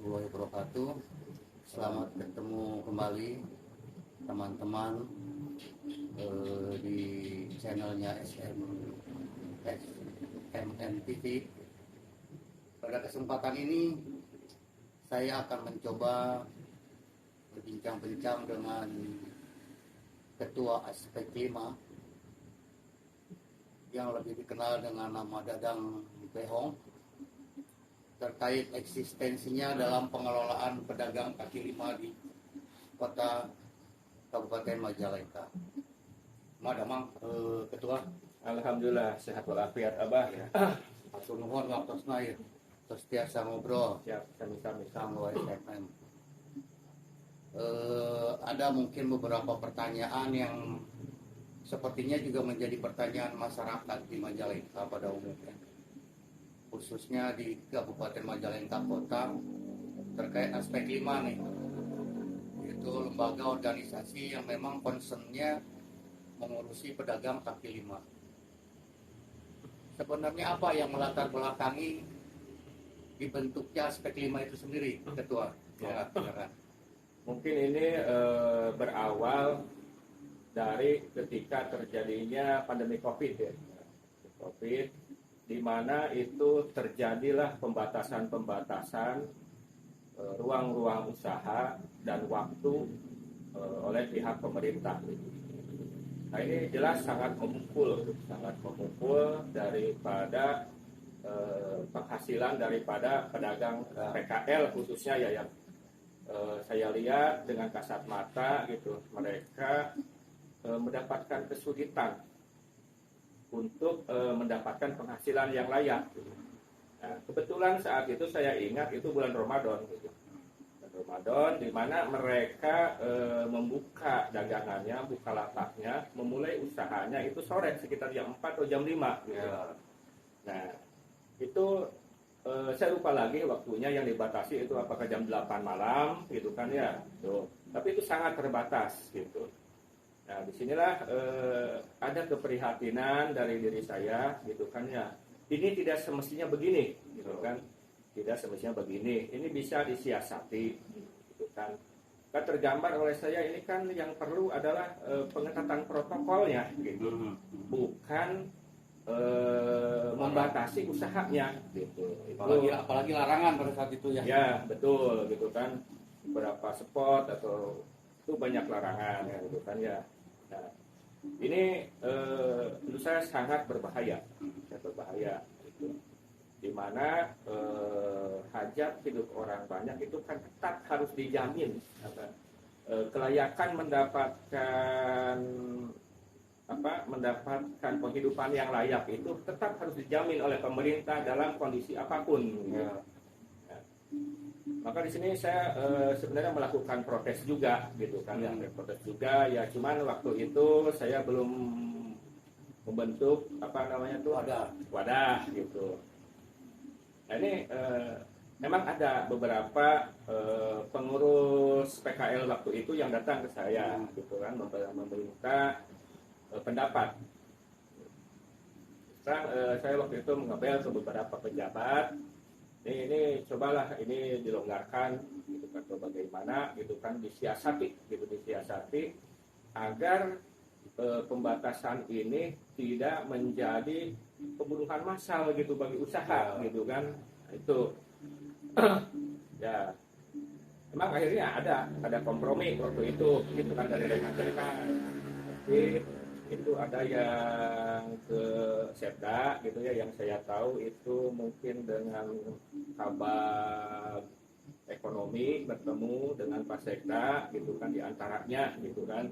warahmatullahi wabarakatuh. Selamat ketemu kembali teman-teman di channelnya SMMTV. Pada kesempatan ini saya akan mencoba berbincang-bincang dengan Ketua Aspek 5 yang lebih dikenal dengan nama Dadang Behong terkait eksistensinya dalam pengelolaan pedagang kaki lima di kota Kabupaten Majalengka. Madamang Ketua. Alhamdulillah sehat walafiat Abah. Ya. Atur nuhun waktosna ya. Terus tiasa ngobrol. Siap, kami Sama SMM. Ada mungkin beberapa pertanyaan yang sepertinya juga menjadi pertanyaan masyarakat di Majalengka pada umumnya, khususnya di Kabupaten Majalengka Kota terkait aspek 5 nih, yaitu lembaga organisasi yang memang concernnya mengurusi pedagang kaki lima. Sebenarnya apa yang melatar belakangi dibentuknya aspek 5 itu sendiri, Ketua? Ya. Silakan. Mungkin ini berawal dari ketika terjadinya pandemi COVID ya. COVID di mana itu terjadilah pembatasan-pembatasan ruang-ruang usaha dan waktu oleh pihak pemerintah. Nah ini jelas sangat memukul daripada penghasilan daripada pedagang PKL khususnya ya yang saya lihat dengan kasat mata gitu, mereka mendapatkan kesulitan untuk mendapatkan penghasilan yang layak. Nah, kebetulan saat itu saya ingat itu bulan Ramadan, di mana mereka membuka dagangannya, buka lapaknya, memulai usahanya itu sore sekitar jam 4 atau jam 5. Ya. Nah, itu saya lupa lagi waktunya yang dibatasi itu apakah jam 8 malam gitu kan ya. Tuh. Tapi itu sangat terbatas gitu. Nah, disinilah ada keprihatinan dari diri saya, gitu kan ya. Ini tidak semestinya begini, gitu kan? Tidak semestinya begini. Ini bisa disiasati, gitu kan? Kan tergambar oleh saya ini kan yang perlu adalah pengetatan protokolnya, gitu. Bukan membatasi usahanya, gitu. Apalagi larangan pada saat itu ya. Ya, betul, gitu kan. Beberapa spot atau itu banyak larangan, ya, gitu kan ya. Nah, ini menurut saya sangat berbahaya, gitu. Dimana hajat hidup orang banyak itu kan tetap harus dijamin, kelayakan mendapatkan penghidupan yang layak itu tetap harus dijamin oleh pemerintah dalam kondisi apapun. Ya. Maka di sini saya sebenarnya melakukan protes juga, gitu kan ya, protes juga ya. Cuman waktu itu saya belum membentuk wadah, gitu. Nah ini memang ada beberapa pengurus PKL waktu itu yang datang ke saya, gitu kan, meminta pendapat. Sekarang saya waktu itu mengambil ke beberapa pejabat. Ini cobalah ini dilonggarkan, gitu kan, bagaimana, gitu kan, disiasati agar pembatasan ini tidak menjadi pembunuhan massal gitu bagi usaha, gitu kan. Nah, itu ya memang akhirnya ada kompromi waktu itu, gitu kan, dari rekan-rekan. Tapi itu ada yang ke Setda, gitu ya, yang saya tahu itu mungkin dengan kabar ekonomi bertemu dengan Pak Sekda, gitu kan, diantaranya, gitu kan.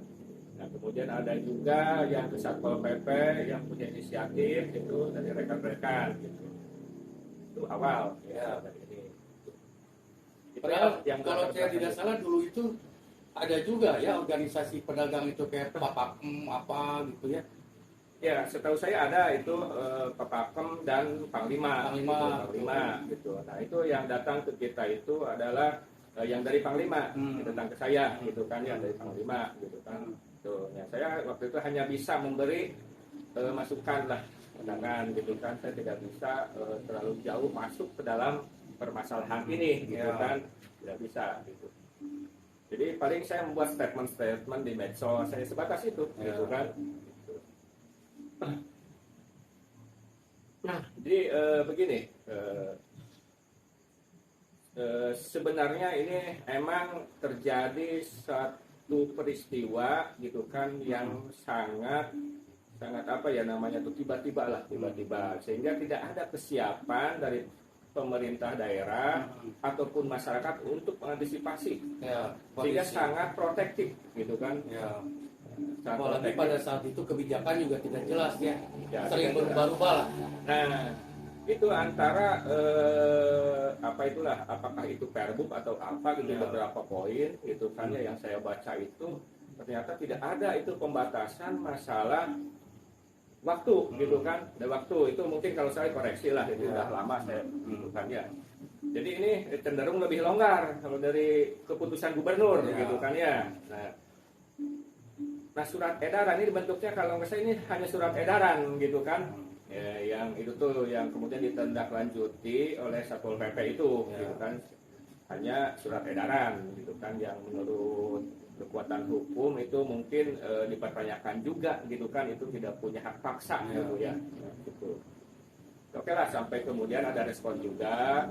Nah kemudian ada juga yang ke Satpol PP yang punya inisiatif itu dari rekan-rekan, gitu. Itu awal ya dari ini. Padahal yang kalau saya tidak salah dulu itu ada juga ya organisasi pedagang itu kayak Papakem apa gitu ya. Ya, setahu saya ada itu Papakem dan Panglima, gitu. Nah, itu yang datang ke kita itu adalah yang dari Panglima, yang datang ke saya, gitu kan, yang dari Panglima, gitu kan. Tuh, ya, saya waktu itu hanya bisa memberi masukan lah, pandangan, gitu kan. Saya tidak bisa terlalu jauh masuk ke dalam permasalahan ini, gitu kan. tidak bisa gitu. Jadi paling saya membuat statement di medsos, saya sebatas itu, gitu kan. Nah, jadi begini, sebenarnya ini emang terjadi satu peristiwa, gitu kan, yang sangat apa ya namanya tuh tiba-tiba, sehingga tidak ada kesiapan dari pemerintah daerah ataupun masyarakat untuk mengantisipasi, sehingga sangat protektif, gitu kan. Apalagi pada saat itu kebijakan juga tidak jelas ya, sering tidak berubah-ubah lah. Nah, itu antara apakah itu perbub atau apa gitu, beberapa poin gitu kan ya yang saya baca itu ternyata tidak ada itu pembatasan masalah waktu, gitu kan. Ada waktu itu mungkin kalau saya koreksi lah, itu udah lama saya gitu kan ya. Jadi ini cenderung lebih longgar kalau dari keputusan gubernur, gitu kan ya. Nah, surat edaran ini bentuknya kalau nggak salah ini hanya surat edaran, gitu kan. Ya, yang itu tuh yang kemudian ditindaklanjuti oleh Satpol PP itu, gitu kan. Hanya surat edaran, gitu kan, yang menurut kekuatan hukum itu mungkin dipertanyakan juga, gitu kan, itu tidak punya hak paksa, gitu ya. Gitu. Oke lah, sampai kemudian ada respon juga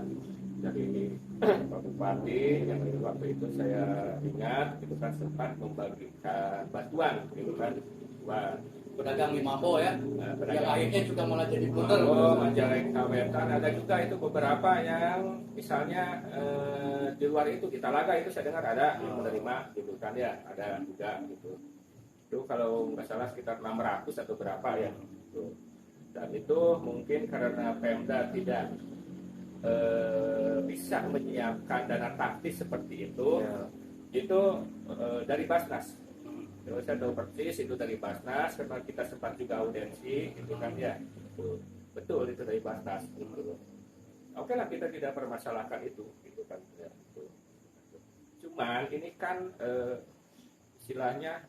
dari Pak Bupati yang waktu itu saya ingat, gitu kan, sempat membagikan bantuan, gitu kan, buat Pedagang di Mabo ya, yang akhirnya juga malah jadi blunder. Majalengka Wetan ada juga itu beberapa yang misalnya di luar itu di Talaga itu saya dengar ada yang menerima, gitu kan ya, ada juga gitu. Itu kalau nggak salah sekitar 600 atau berapa ya. Gitu. Dan itu mungkin karena Pemda tidak bisa menyiapkan dana taktis seperti itu dari Basnas. Terus saya tahu persis itu dari Basnas karena kita sempat juga audiensi, gitu kan ya. Betul itu dari Basnas. Gitu. Oke lah, kita tidak permasalahkan itu, gitu kan. Ya, gitu. Cuman ini kan istilahnya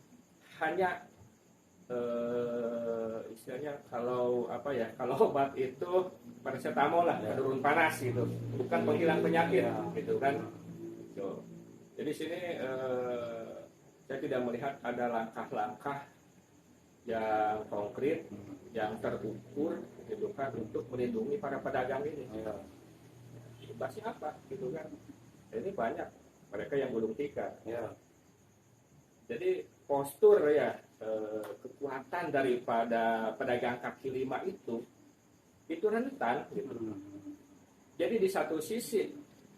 hanya istilahnya kalau apa ya, kalau obat itu paracetamol lah, penurun panas gitu, bukan penghilang penyakit, gitu kan. So, jadi sini saya tidak melihat ada langkah-langkah yang konkret, yang terukur, gitu kan, untuk melindungi para pedagang ini. Imbasnya apa, gitu kan? Ini banyak mereka yang gulung tikar. Jadi postur ya, kekuatan daripada pedagang kaki lima itu rentan, gitu. Jadi di satu sisi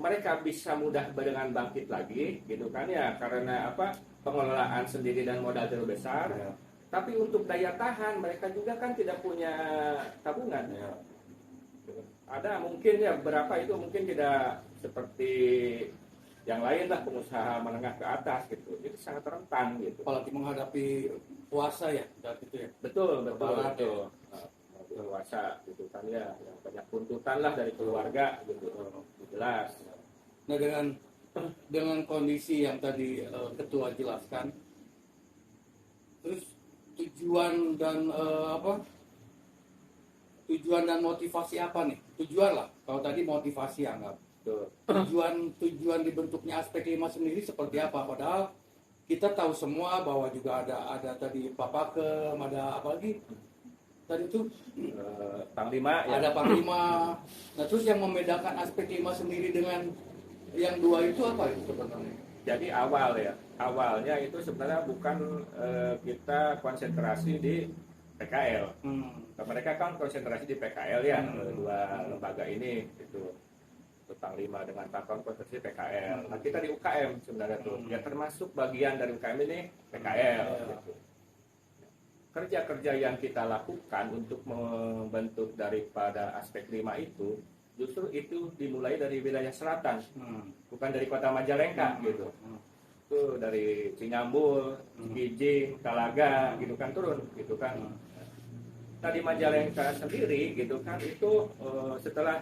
mereka bisa mudah dengan bangkit lagi, gitu kan ya, karena apa? Pengelolaan sendiri dan modal terbesar. Tapi untuk daya tahan mereka juga kan tidak punya tabungan. Ada mungkin ya beberapa itu mungkin tidak seperti yang lain lah, pengusaha menengah ke atas gitu. Jadi sangat rentan gitu. Apalagi menghadapi puasa ya, gitu ya. Betul. Puasa gitu kan ya, yang banyak tuntutan lah dari keluarga gitu. Jelas. Nah, dengan kondisi yang tadi ketua jelaskan, terus tujuan dan motivasi apa nih? Tujuan lah, kalau tadi motivasi anggap. Tujuan dibentuknya aspek 5 sendiri seperti apa? Padahal kita tahu semua bahwa juga ada tadi Papakem, ada apa lagi? Tadi itu Panglima ya. Ada Panglima. Nah, terus yang membedakan aspek 5 sendiri dengan yang 2 itu apa itu sebenarnya? Jadi awalnya itu sebenarnya bukan kita konsentrasi di PKL. Mereka kan konsentrasi di PKL ya, dua lembaga ini itu. Panglima dengan Pakon konsentrasi PKL. Nah, kita di UKM sebenarnya tuh ya termasuk bagian dari UKM ini PKL. Gitu. Kerja-kerja yang kita lakukan untuk membentuk daripada aspek 5 itu justru itu dimulai dari wilayah selatan, bukan dari kota Majalengka gitu. Itu dari Cinyambul, Cikijing, Talaga gitu kan turun gitu kan. Nah, di Majalengka sendiri gitu kan itu setelah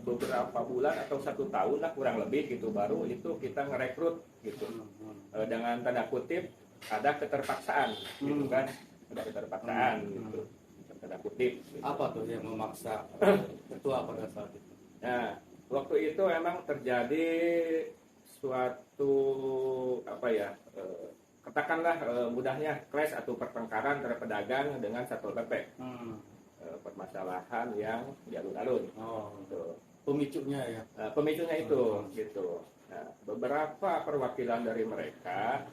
beberapa bulan atau 1 tahun lah kurang lebih gitu baru itu kita ngerekrut gitu dengan tanda kutip ada keterpaksaan gitu kan, ada keterpaksaan gitu tanda kutip gitu. Apa tuh yang memaksa ketua pada saat itu? Nah, waktu itu emang terjadi suatu katakanlah mudahnya clash atau pertengkaran antara pedagang dengan Satpol PP. Permasalahan yang di alun-alun. Gitu. Pemicunya ya. Pemicunya itu gitu. Nah, beberapa perwakilan dari mereka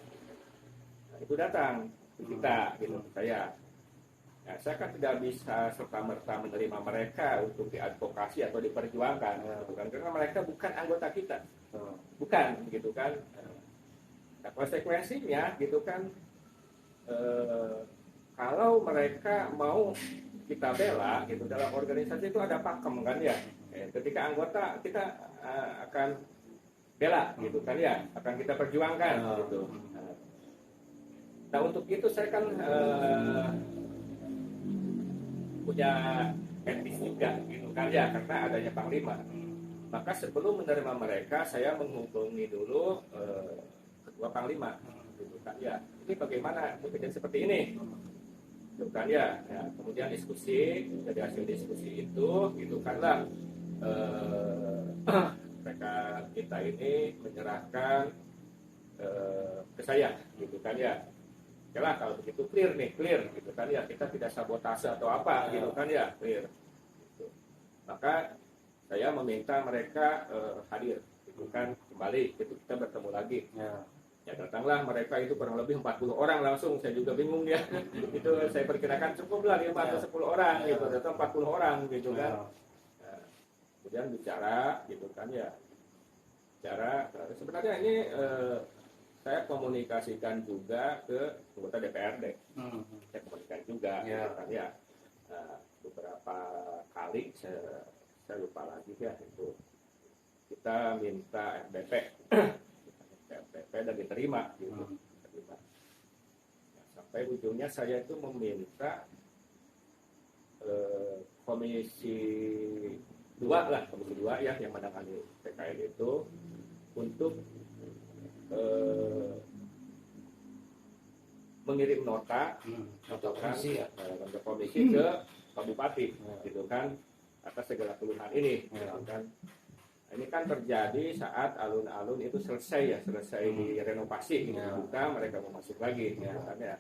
itu datang ke kita gitu saya. Nah, saya kan tidak bisa serta-merta menerima mereka untuk diadvokasi atau diperjuangkan, gitu kan? Karena mereka bukan anggota kita, bukan, gitu kan? Nah, konsekuensinya, gitu kan? Kalau mereka mau kita bela, gitu dalam organisasi itu ada pakem kan ya? Ketika anggota kita akan bela, gitu kan ya? Akan kita perjuangkan, gitu. Nah, untuk itu saya kan punya etis juga gitu kan ya, karena adanya panglima. Maka sebelum menerima mereka saya menghubungi dulu ketua panglima gitu kan ya, ini bagaimana kejadian seperti ini gitu kan ya. Ya, kemudian diskusi, dari hasil diskusi itu gitu kan lah mereka kita ini menyerahkan ke saya gitu kan ya. Yalah, kalau begitu clear gitu kan ya, kita tidak sabotase atau apa gitu kan ya, clear gitu. Maka saya meminta mereka hadir gitu kan, kembali itu kita bertemu lagi ya, datanglah mereka itu kurang lebih 40 orang langsung. Saya juga bingung ya itu saya perkirakan cukuplah 5 atau 10 orang gitu, datang 40 orang gitu kan. Nah, kemudian bicara gitu kan ya, bicara sebenarnya ini saya komunikasikan juga ke anggota DPRD. Saya komunikasikan juga, kan ya. Nah, beberapa kali saya lupa lagi ya itu kita minta FBP, dan diterima, gitu. Nah, sampai ujungnya saya itu meminta komisi 2 ya yang menangani PKL itu untuk mengirim nota atau komisi ke Bupati gitu kan atas segala keluhan ini gitu kan. Ini kan terjadi saat alun-alun itu selesai direnovasi gitu, buka mereka mau masuk lagi gitu kan ya.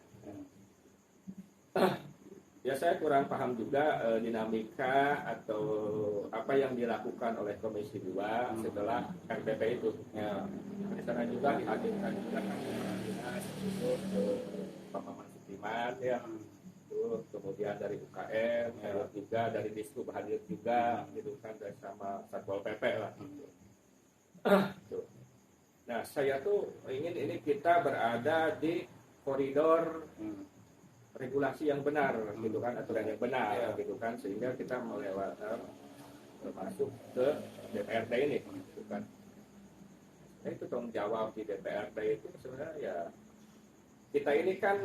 Ya saya kurang paham juga dinamika atau apa yang dilakukan oleh Komisi 2 setelah RPP itu. Di sana juga dihadirkan juga dinas itu Pak Maman Sukiman ya. Kemudian dari UKM, juga dari Dishub hadir juga gitu kan, dari sama Satpol PP lah gitu. Nah, saya tuh ingin ini kita berada di koridor regulasi yang benar gitu kan, aturan yang benar gitu kan, sehingga kita melewati masuk ke DPRD ini gitu kan. Nah, itu tanggung jawab di DPRD itu sebenarnya ya kita ini kan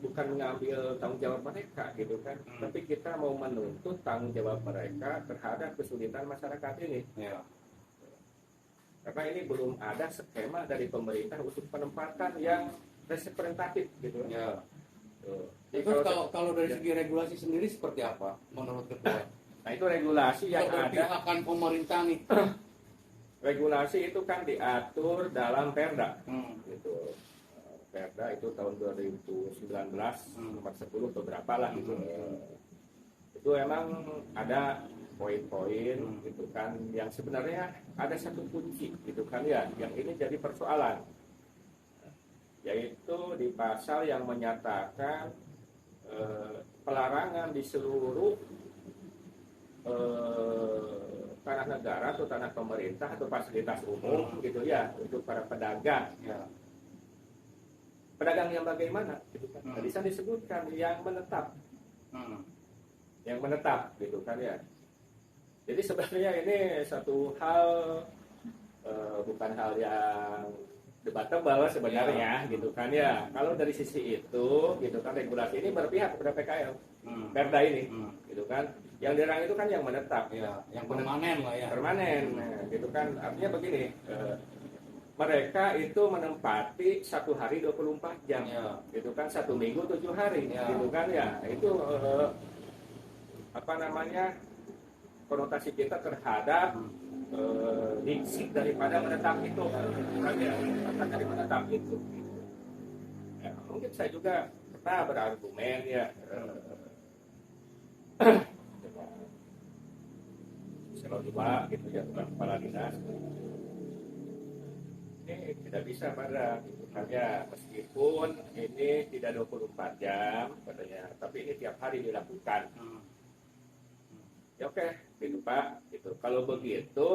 bukan mengambil tanggung jawab mereka gitu kan, tapi kita mau menuntut tanggung jawab mereka terhadap kesulitan masyarakat ini. Karena ini belum ada skema dari pemerintah untuk penempatan yang representatif gitu. Itu kalau dari segi regulasi sendiri seperti apa menurut ketua? Nah, itu regulasi yang ada akan pemerintah nih. Regulasi itu kan diatur dalam Perda gitu. Perda itu tahun 2019 nomor 10 atau berapa lah gitu. Itu emang ada poin-poin gitu kan yang sebenarnya ada satu kunci gitu kan ya, yang ini jadi persoalan, yaitu di pasal yang menyatakan pelarangan di seluruh tanah negara atau tanah pemerintah atau fasilitas umum gitu ya untuk para pedagang. Pedagang yang bagaimana gitu kan? Tadi saya disebutkan yang menetap, yang menetap gitu kan ya. Jadi sebenarnya ini satu hal bukan hal yang debatable sebenarnya gitu kan ya. Kalau dari sisi itu gitu kan, regulasi ini berpihak kepada PKL, Perda ini gitu kan. Yang dilarang itu kan yang menetap, yang permanen lah ya. Permanen, nah, gitu kan. Artinya begini. Mereka itu menempati 1 hari 24 jam, gitu kan, 1 minggu 7 hari, gitu kan ya. Itu konotasi kita terhadap diksi daripada menetap itu, kan ya, kata dari menetap itu. Ya, mungkin saya juga pernah berargumen ya kalau dua gitu ya, bukan kepala dinas. Ini tidak bisa pada hanya meskipun ini tidak 24 jam katanya, tapi ini tiap hari dilakukan. Ya oke, gitu Pak. Gitu. Kalau begitu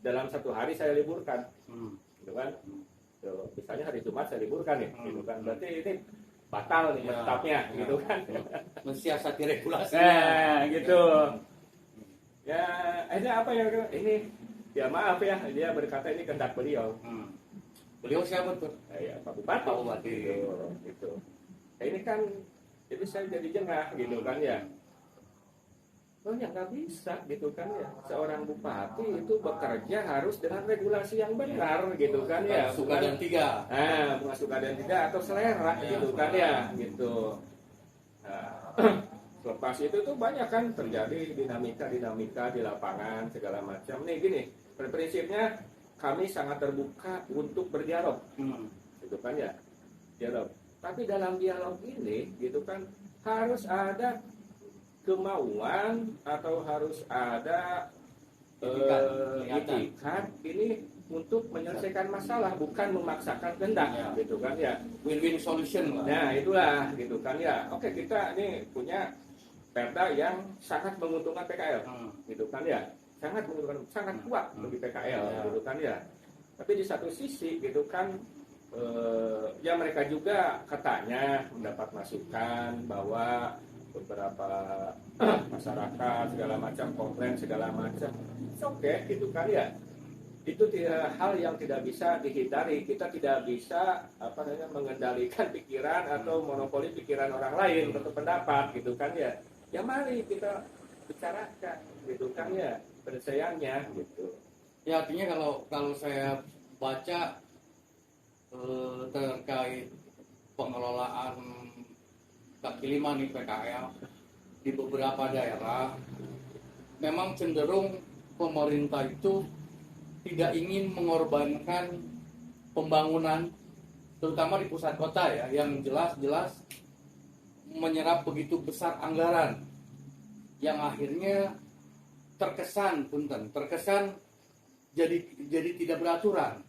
dalam satu hari saya liburkan, gitu kan? Tuh, misalnya hari Jumat saya liburkan ya, gitu kan? Berarti ini batal nih menetapnya, gitu kan? Mensiasati regulasi. Nah, gitu. Ya, akhirnya apa ya? Ini ya maaf ya, dia berkata ini kehendak beliau. Beliau siapa tuh? Ya, Pak Bupati. Pak Bupati. Gitu. Ya, ini kan, jadi saya jadi jengah, gitu kan ya. Oh ya nggak bisa gitu kan ya, seorang bupati itu bekerja harus dengan regulasi yang benar gitu kan ya, suka dan tiga, bukan suka dan tidak atau selera gitu kan ya, gitu. Nah, lepas itu tuh banyak kan terjadi dinamika di lapangan segala macam. Nih gini, prinsipnya kami sangat terbuka untuk berdialog, gitu kan ya, dialog. Tapi dalam dialog ini gitu kan harus ada kemauan atau harus ada itikat ini untuk menyelesaikan masalah, bukan memaksakan kehendak, gitu kan ya. Win-win solution lah. Nah itulah gitu kan ya. Oke, kita ini punya perda yang sangat menguntungkan PKL, gitu kan ya. Sangat menguntungkan, sangat kuat bagi PKL, gitu kan ya. Tapi di satu sisi gitu kan ya mereka juga katanya mendapat masukan bahwa beberapa masyarakat segala macam komplain segala macam, oke gitu kan ya, itu tidak hal yang tidak bisa dihindari. Kita tidak bisa mengendalikan pikiran atau monopoli pikiran orang lain untuk pendapat, gitu kan ya. Ya mari kita bicarakan, gitu kan ya, penyelesaiannya gitu. Ya artinya kalau saya baca terkait pengelolaan kaki lima nih PKL di beberapa daerah, memang cenderung pemerintah itu tidak ingin mengorbankan pembangunan, terutama di pusat kota ya, yang jelas-jelas menyerap begitu besar anggaran, yang akhirnya terkesan jadi tidak beraturan,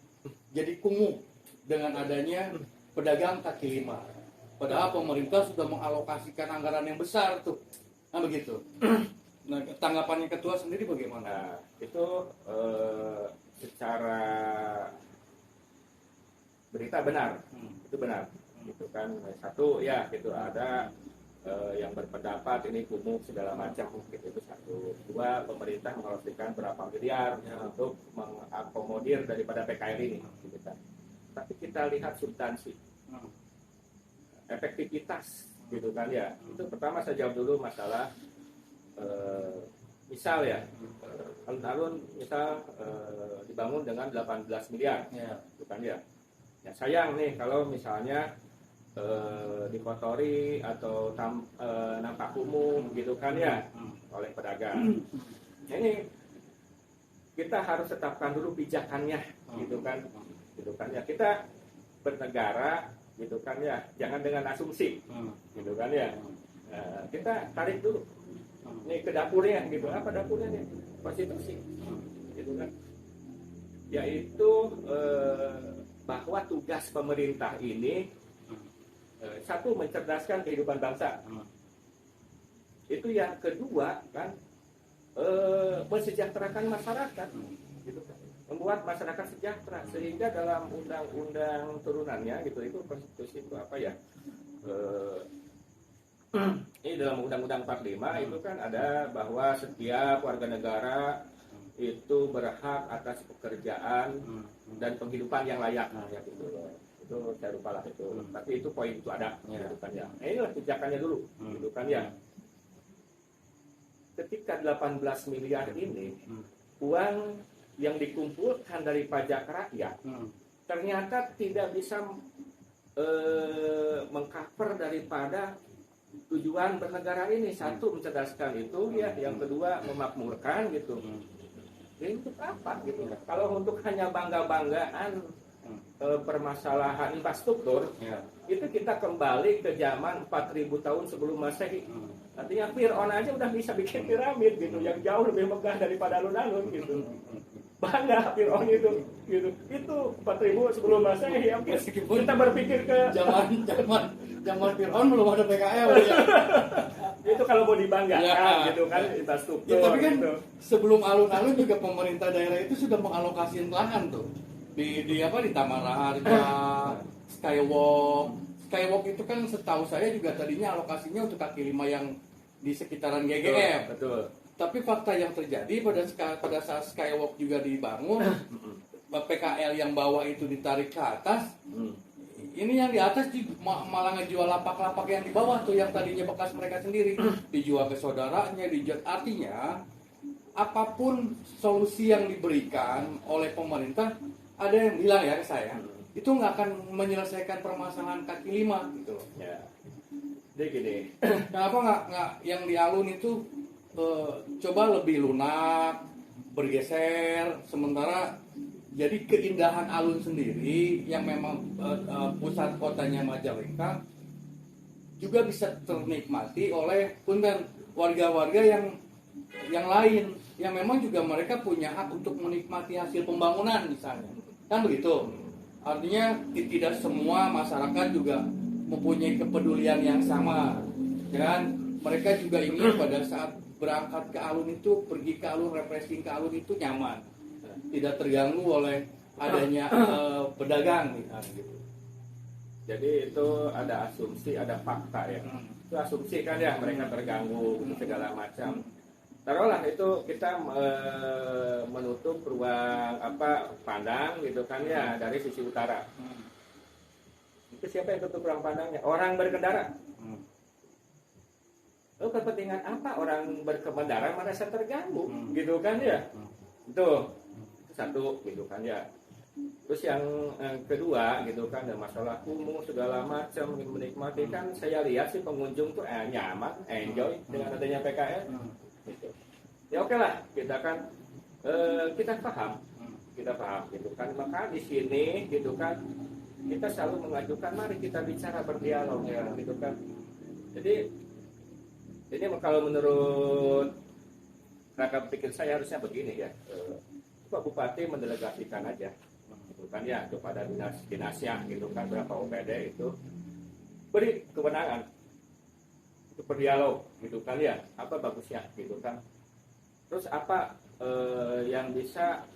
jadi kumuh dengan adanya pedagang kaki lima. Padahal pemerintah sudah mengalokasikan anggaran yang besar tuh, nah begitu. Nah, tanggapannya ketua sendiri bagaimana? Nah, itu secara berita benar, itu benar, gitu kan. Satu ya, gitu ada yang berpendapat ini kumuh segala macam, gitu itu satu. Dua, pemerintah mengalokasikan berapa miliar untuk mengakomodir daripada PKL ini, gitu kan. Tapi kita lihat substansi. Efektivitas, gitu kan ya. Itu pertama saya jawab dulu masalah misal ya, alun-alun misal dibangun dengan 18 miliar, gitu kan ya. Ya sayang nih kalau misalnya dikotori atau nampak kumuh, gitu kan ya, oleh pedagang. Nah, ini kita harus tetapkan dulu pijakannya, gitu kan ya. Kita bernegara, gitu kan ya, jangan dengan asumsi, gitu kan ya. Nah, kita tarik dulu nih ke dapurnya, gitu. Apa dapurnya nih? Konstitusi, gitu kan. Yaitu bahwa tugas pemerintah ini satu, mencerdaskan kehidupan bangsa. Itu yang kedua kan, mensejahterakan masyarakat, gitu kan. Membuat masyarakat sejahtera, sehingga dalam undang-undang turunannya gitu, itu konstitusi itu apa ya, ini dalam undang-undang 45 itu kan ada bahwa setiap warga negara itu berhak atas pekerjaan dan penghidupan yang layak, ya gitu. Itu saya lupa lah itu, tapi itu poin itu ada, gitu kan ya. Nah, inilah pijakannya dulu, gitu kan ya. Ketika 18 miliar ini uang yang dikumpulkan dari pajak rakyat ternyata tidak bisa mengcover daripada tujuan bernegara ini, satu mencerdaskan itu ya, yang kedua memakmurkan gitu. Ini untuk apa gitu? Kalau untuk hanya bangga-banggaan permasalahan infrastruktur, itu kita kembali ke zaman 4000 tahun sebelum Masehi. Artinya Fir'aun aja udah bisa bikin piramid gitu, yang jauh lebih megah daripada alun-alun gitu. Bangga Fir'aun itu gitu. Itu 4000 sebelum Masehi. Meskipun Kita berpikir ke zaman Fir'aun belum ada PKL ya. itu kalau mau dibanggakan Ya. gitu kan infrastruktur. Ya, tapi kan gitu. sebelum alun-alun juga pemerintah daerah itu sudah mengalokasikan lahan tuh di apa di Taman Raharja, Skywalk itu kan setahu saya juga tadinya alokasinya untuk kaki lima yang di sekitaran GGM. Betul. Tapi fakta yang terjadi pada saat Skywalk juga dibangun, PKL yang bawah itu ditarik ke atas. Ini yang di atas malah ngejual lapak-lapak yang di bawah tuh yang tadinya bekas mereka sendiri dijual ke saudaranya, artinya apapun solusi yang diberikan oleh pemerintah, ada yang bilang ya ke saya, itu nggak akan menyelesaikan permasalahan kaki lima gitu loh. Ya. Jadi gini, Kenapa nggak yang di alun itu coba lebih lunak, bergeser, sementara jadi keindahan alun sendiri yang memang pusat kotanya Majalengka juga bisa ternikmati oleh punten warga-warga yang lain yang memang juga mereka punya hak untuk menikmati hasil pembangunan misalnya, kan begitu. Artinya tidak semua masyarakat juga mempunyai kepedulian yang sama, dan mereka juga ingin pada saat berangkat ke alun itu, pergi ke alun, refreshing ke alun itu nyaman, tidak terganggu oleh adanya pedagang gitu. jadi itu ada asumsi, ada fakta ya. Itu asumsi kan ya, mereka terganggu segala macam. Taruhlah itu kita menutup ruang pandang gitu kan ya dari sisi utara. Itu siapa yang tutup ruang pandangnya? Orang berkendara. Lalu kepentingan apa orang berkendara merasa terganggu gitu kan ya? Itu satu gitu kan ya. Terus yang kedua gitu kan, ada masalah kumuh segala macam, menikmati kan saya lihat sih pengunjung tuh nyaman, enjoy dengan adanya PKL. Gitu. Ya oke lah, kita kan kita paham gitu kan. Maka di sini gitu kan kita selalu mengajukan mari kita bicara berdialog ya gitu kan. Jadi ini kalau menurut rangka pikir saya harusnya begini ya. Pak Bupati mendelegasikan aja gitu kan ya kepada dinasnya gitu kan, berapa OPD itu beri kewenangan untuk berdialog gitu kan ya, apa bagusnya gitu kan. Terus apa yang bisa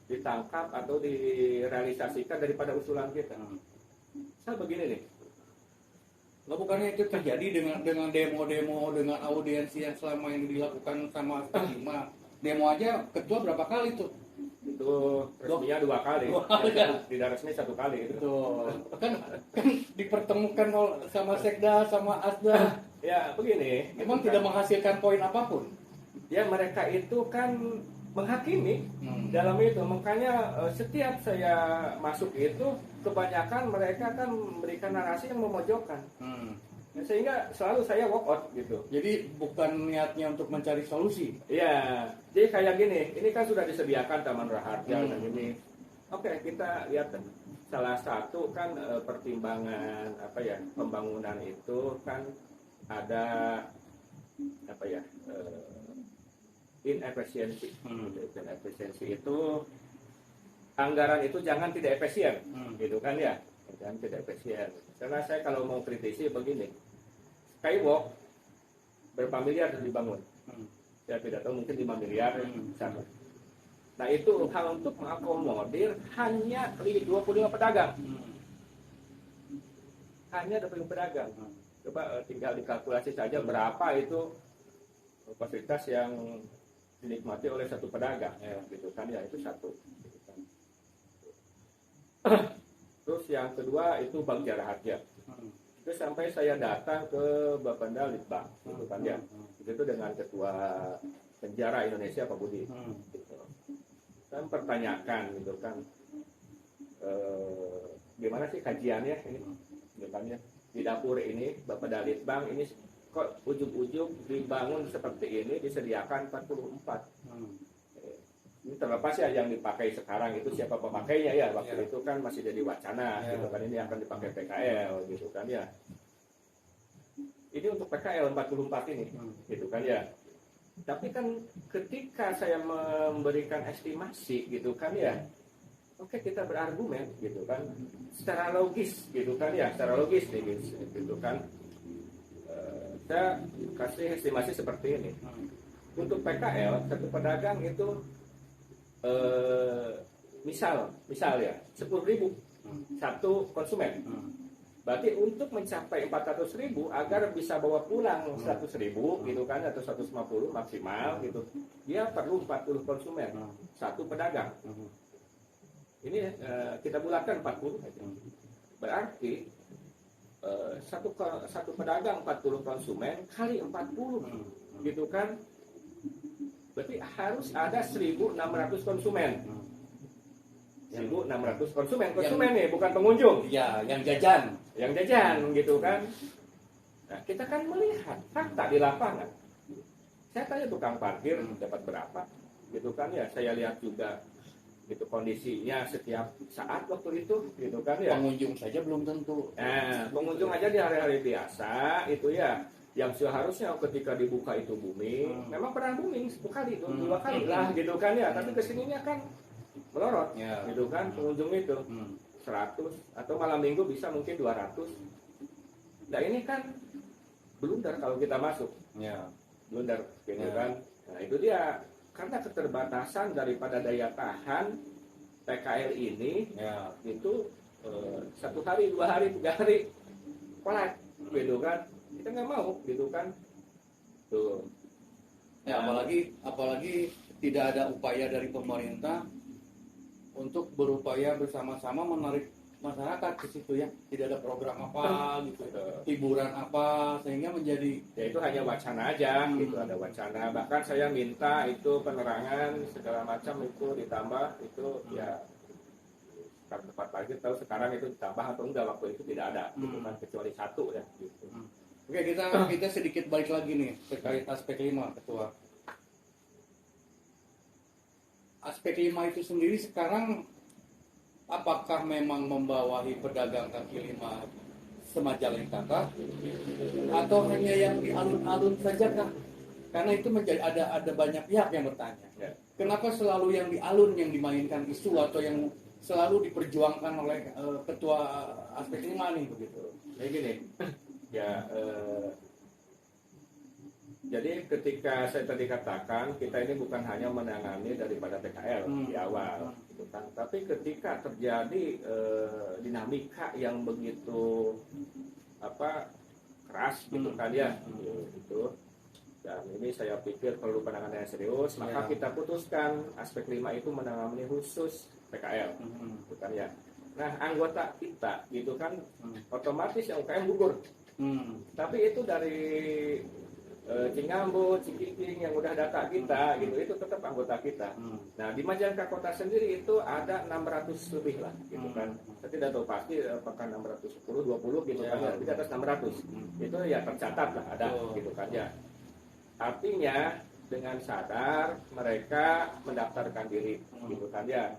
ditangkap atau direalisasikan daripada usulan kita. Saya begini nih, Bukannya itu terjadi dengan demo-demo, dengan audiensi yang selama ini dilakukan sama Lima. Demo aja ketua berapa kali tuh? itu resminya 2 kali, tidak resmi 1 kali itu. Tuh, kan dipertemukan sama Sekda sama Asda. Ya begini, Emang gitu tidak kan. menghasilkan poin apapun. Ya mereka itu kan menghakimi dalam itu, makanya setiap saya masuk itu kebanyakan mereka kan memberikan narasi yang memojokkan. Sehingga selalu saya walk out gitu. Jadi bukan niatnya untuk mencari solusi. Iya, jadi kayak gini, ini kan sudah disediakan Taman Raharja dan ini. Oke, kita lihat salah satu kan pertimbangan pembangunan itu kan ada inefisiensi. Inefisiensi itu anggaran itu jangan tidak efisien, gitu kan ya, jangan tidak efisien. Karena saya kalau mau kritisi begini, Skywalk berapa miliar dibangun? Saya tidak tahu, mungkin 5 miliar sama. Nah itu hal untuk mengakomodir hanya 25 pedagang. Hanya 25 pedagang. Coba tinggal dikalkulasi saja berapa itu fasilitas yang dinikmati oleh satu pedagang, ya, gitu kan ya, itu satu. Gitu kan. Terus yang kedua itu Bank Raharja. Itu sampai saya datang ke Bapenda Litbang, gitu kan ya. Itu dengan Ketua Penjara Indonesia Pak Budi. Gitu. Saya pertanyakan gitu kan, gimana sih kajiannya ini, gitu kan ya. Di dapur ini Bapenda Litbang ini kok ujung-ujung dibangun seperti ini disediakan 44. Ini terlepas ya yang dipakai sekarang itu siapa pemakainya ya, waktu itu kan masih jadi wacana gitu kan, ini akan dipakai PKL gitu kan ya. Ini untuk PKL 44 ini gitu kan ya. Tapi kan ketika saya memberikan estimasi gitu kan ya, oke, kita berargumen gitu kan secara logis gitu kan ya, secara logis nih gitu kan. Saya kasih estimasi seperti ini. Untuk PKL satu pedagang itu misal ya 10.000 satu konsumen. Berarti untuk mencapai 400.000 agar bisa bawa pulang 100.000 gitu kan atau 150 maksimal gitu, dia perlu 40 konsumen satu pedagang. Ini kita bulatkan 40 aja. Berarti satu pedagang 40 konsumen kali 40 gitu kan, berarti harus ada 1.600 konsumen. 1.600 konsumen nih, bukan pengunjung. Ya, yang jajan Gitu kan. Nah, kita kan melihat fakta di lapangan. Saya tanya tukang parkir dapat berapa, gitu kan ya. Saya lihat juga itu kondisinya setiap saat waktu itu, gitu kan ya. Pengunjung saja belum tentu. Pengunjung aja di hari-hari biasa itu ya, yang seharusnya ketika dibuka itu booming, memang pernah booming sekali itu, 2 kali lah gitu kan ya. Tapi kesininya kan melorot, gitu kan pengunjung itu 100 atau malam minggu bisa mungkin 200. Nah ini kan blunder kalau kita masuk, blunder, gitu kan. Nah itu dia, karena keterbatasan daripada daya tahan PKL ini, itu 1 hari, 2 hari, 3 hari pelat, gitu kan. Kita nggak mau, gitu kan. Tuh. Ya, apalagi tidak ada upaya dari pemerintah untuk berupaya bersama-sama menarik masyarakat ke situ ya. Tidak ada program apa gitu, hiburan apa, sehingga menjadi ya itu hanya wacana aja, gitu, ada wacana. Bahkan saya minta itu penerangan segala macam itu ditambah, itu ya tempat lagi tahu sekarang itu ditambah atau enggak, waktu itu tidak ada, gitu kan, kecuali 1 ya. Gitu. Oke, kita sedikit balik lagi nih terkait aspek 5, Ketua. Aspek 5 itu sendiri sekarang apakah memang membawahi pedagang kaki 5 Semajalengka kah? Atau hanya yang di alun-alun saja kah? Karena itu menjadi ada banyak pihak yang bertanya. Kenapa selalu yang di alun yang dimainkan isu atau yang selalu diperjuangkan oleh ketua aspek 5 nih begitu? Kayak gini. Ya jadi ketika saya tadi katakan, kita ini bukan hanya menangani daripada PKL di awal, gitu kan. Tapi ketika terjadi dinamika yang begitu keras, gitu kan ya, gitu. Dan ini saya pikir perlu penanganan yang serius, maka kita putuskan aspek 5 itu menangani khusus PKL, gitu kan ya. Nah anggota kita, gitu kan, otomatis yang UKM gugur. Tapi itu dari Cingambo, Cikiking yang udah data kita, gitu, itu tetap anggota kita. Nah di Majalengka Kota sendiri itu ada 600 lebih lah, gitu kan. Saya tidak tahu pasti apakah 610, 20 gitu kan, ya, di atas 600. Itu ya tercatat lah ada, gitu kan ya. Artinya dengan sadar mereka mendaftarkan diri, gitu kan ya.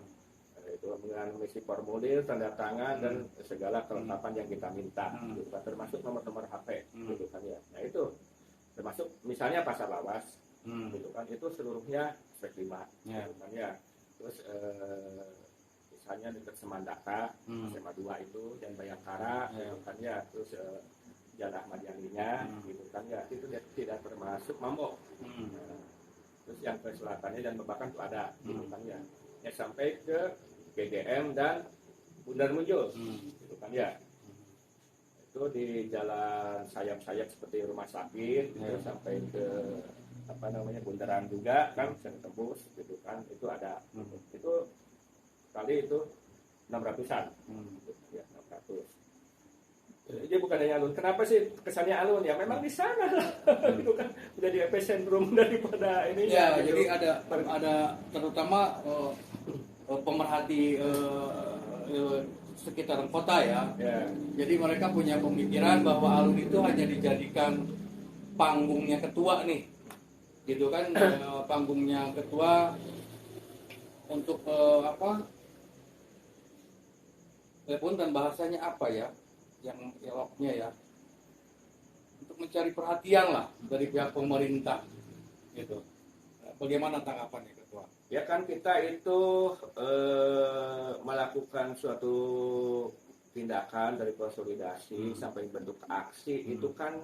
Itu dengan mengisi formulir, tanda tangan dan segala kelengkapan yang kita minta, gitu kan, termasuk nomor-nomor HP, gitu kan ya. Nah itu termasuk misalnya Pasar Lawas, gitu kan, itu seluruhnya aspek 5, gitu kan ya. Terus misalnya dekat Semandaka, SMA 2 itu, dan Bayangkara, gitu kan ya. Terus Jalan Ahmad Yani-nya, gitu kan ya, itu tidak termasuk Mambo. Terus yang ke selatannya dan Bebakan itu ada, gitu kan ya. Ya sampai ke GGM dan Bundar Muncul, gitu kan ya. Itu di jalan sayap-sayap seperti rumah sakit, gitu, sampai ke bundaran juga kan, bisa tembus, gitu kan, itu ada. Itu kali itu 600-an, ya 600. Dia bukan hanya alun. Kenapa sih kesannya alun? Ya memang di sana lah, gitu kan, menjadi epicentrum daripada ini. Ya, gitu. Jadi ada terutama pemerhati sekitaran kota ya. Jadi mereka punya pemikiran bahwa alun itu hanya dijadikan panggungnya ketua nih, gitu kan, panggungnya ketua untuk apa? Punten bahasanya apa ya? Yang eloknya ya, untuk mencari perhatian lah dari pihak pemerintah, gitu. Bagaimana tanggapannya ketua? Ya kan kita itu melakukan suatu tindakan dari konsolidasi sampai bentuk aksi itu kan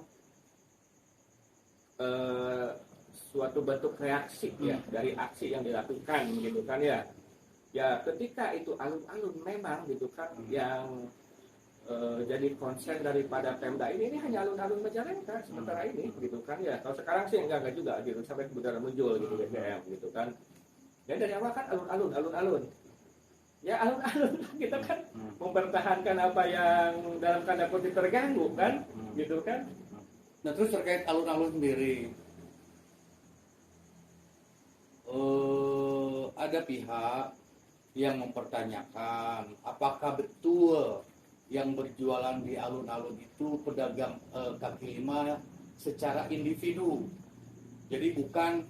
suatu bentuk reaksi ya dari aksi yang dilakukan gitu kan ya. Ya ketika itu alun-alun memang gitu kan yang jadi konsen daripada Pemda ini hanya alun-alun Majalengka sementara ini gitu kan ya. Kalau sekarang sih enggak juga gitu sampai ke Bundaran Muncul gitu BBM gitu kan. Dan dari awal kan alun-alun. Ya alun-alun kita kan mempertahankan apa yang dalam tanda kutip terganggu kan gitu kan. Nah terus terkait alun-alun sendiri, ada pihak yang mempertanyakan apakah betul yang berjualan di alun-alun itu pedagang kaki lima secara individu. Jadi bukan